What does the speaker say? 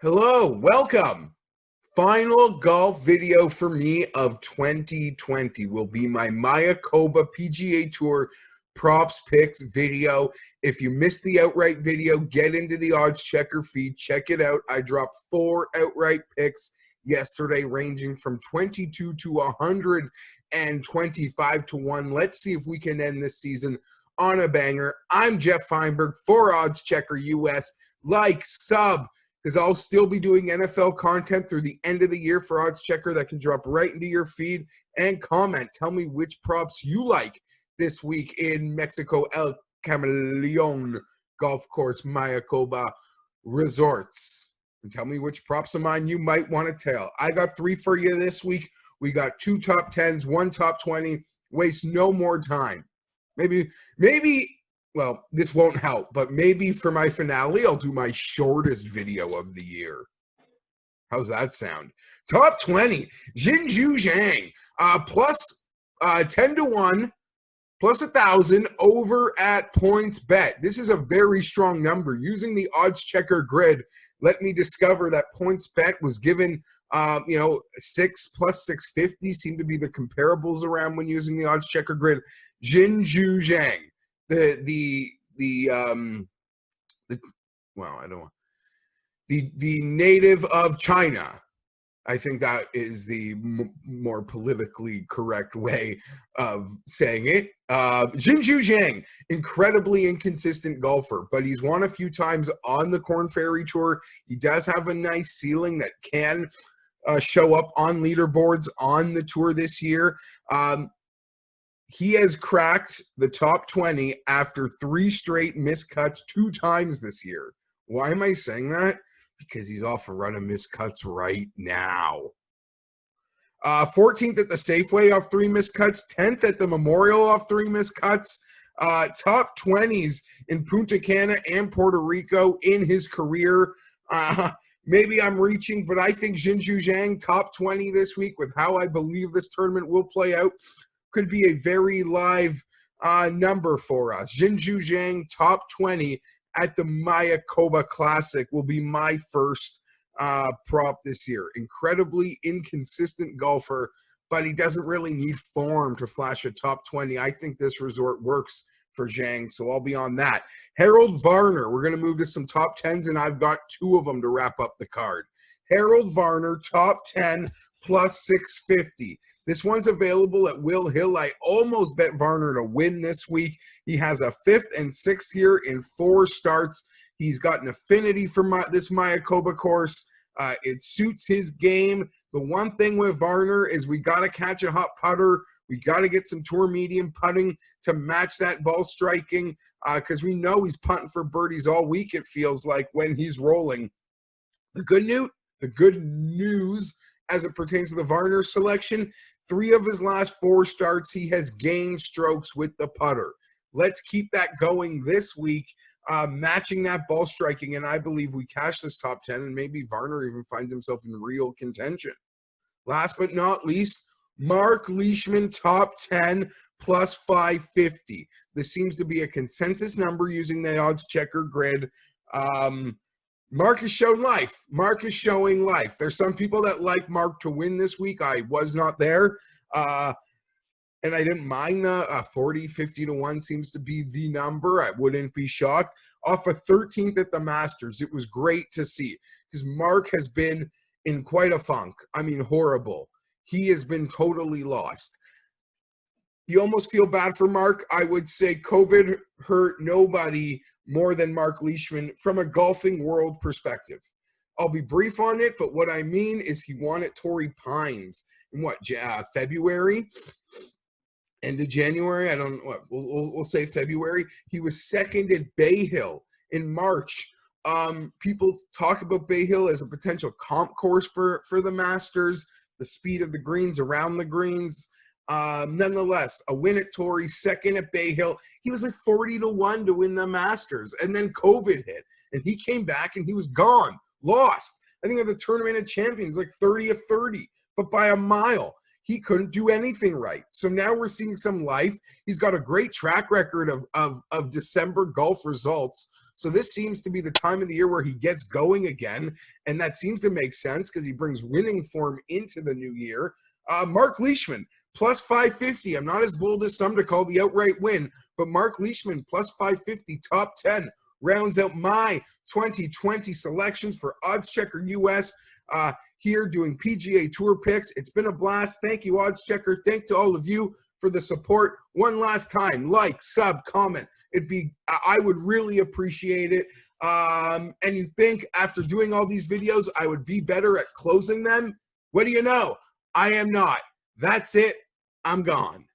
Hello, welcome. Final golf video for me of 2020 will be my Mayakoba PGA Tour props picks video. If you missed the outright video, get into the odds checker feed, check it out. I dropped 4 outright picks yesterday ranging from 22 to 125 to 1. Let's see if we can end this season on a banger. I'm Geoff Fienberg for Odds Checker US. Like, sub, because I'll still be doing NFL content through the end of the year for Odds Checker that can drop right into your feed, and comment. Tell me which props you like this week in Mexico El Camaleon Golf Course Mayakoba Resorts. And tell me which props of mine you might want to tell. I got 3 for you this week. We got 2 top 10s, 1 top 20. Waste no more time. Maybe, well, this won't help, but maybe for my finale, I'll do my shortest video of the year. How's that sound? Top 20, Jinju Zhang, plus 10 to 1, plus 1,000 over at points bet. This is a very strong number. Using the odds checker grid, let me discover that points bet was given, 6 plus 650 seem to be the comparables around when using the odds checker grid. Jinju Zhang. The native of China. I think that is the more politically correct way of saying it. Jinju Zhang, incredibly inconsistent golfer, but he's won a few times on the Korn Ferry Tour. He does have a nice ceiling that can show up on leaderboards on the tour this year. He has cracked the top 20 after 3 straight missed cuts 2 times this year. Why am I saying that? Because he's off a run of missed cuts right now. 14th at the Safeway off 3 missed cuts. 10th at the Memorial off 3 missed cuts. Top 20s in Punta Cana and Puerto Rico in his career. Maybe I'm reaching, but I think Jinju Zhang, top 20 this week with how I believe this tournament will play out, could be a very live number for us. Jinju Zhang, top 20 at the Mayakoba Classic will be my first prop this year. Incredibly inconsistent golfer, but he doesn't really need form to flash a top 20. I think this resort works for Zhang, so I'll be on that. Harold Varner, we're going to move to some top 10s, and I've got 2 of them to wrap up the card. Harold Varner, top 10, plus 650. This one's available at Will Hill. I almost bet Varner to win this week. He has a 5th and 6th here in 4 starts. He's got an affinity for this Mayakoba course. It suits his game. The one thing with Varner is we got to catch a hot putter. We got to get some tour medium putting to match that ball striking, because we know he's punting for birdies all week, it feels like, when he's rolling. The good news as it pertains to the Varner selection, 3 of his last 4 starts, he has gained strokes with the putter. Let's keep that going this week, matching that ball striking, and I believe we cash this top 10, and maybe Varner even finds himself in real contention. Last but not least, Mark Leishman, top 10, plus 550. This seems to be a consensus number using the odds checker grid. Mark has shown life. Mark is showing life. There's some people that like Mark to win this week. I was not there. And I didn't mind the 40, 50 to 1 seems to be the number. I wouldn't be shocked. Off a 13th at the Masters, it was great to see because Mark has been in quite a funk. I mean, horrible. He has been totally lost. You almost feel bad for Mark. I would say COVID hurt nobody more than Mark Leishman from a golfing world perspective. I'll be brief on it, but what I mean is he won at Torrey Pines in February? End of January? I don't know. We'll say February. He was second at Bay Hill in March. People talk about Bay Hill as a potential comp course for the Masters, the speed of the greens, around the greens. Nonetheless, a win at Torrey, second at Bay Hill. He was like 40 to 1 to win the Masters, and then COVID hit, and he came back and he was gone, lost. I think at the Tournament of Champions, like 30 of 30, but by a mile. he couldn't do anything right. So now we're seeing some life. He's got a great track record of December golf results. So this seems to be the time of the year where he gets going again. And that seems to make sense because he brings winning form into the new year. Mark Leishman, plus 550. I'm not as bold as some to call the outright win, but Mark Leishman, plus 550, top 10, rounds out my 2020 selections for OddsChecker US. Here doing PGA Tour picks. It's been a blast. Thank you, OddsChecker. Thank to all of you for the support. One last time, like, sub, comment. I would really appreciate it. And you think after doing all these videos, I would be better at closing them? What do you know? I am not. That's it. I'm gone.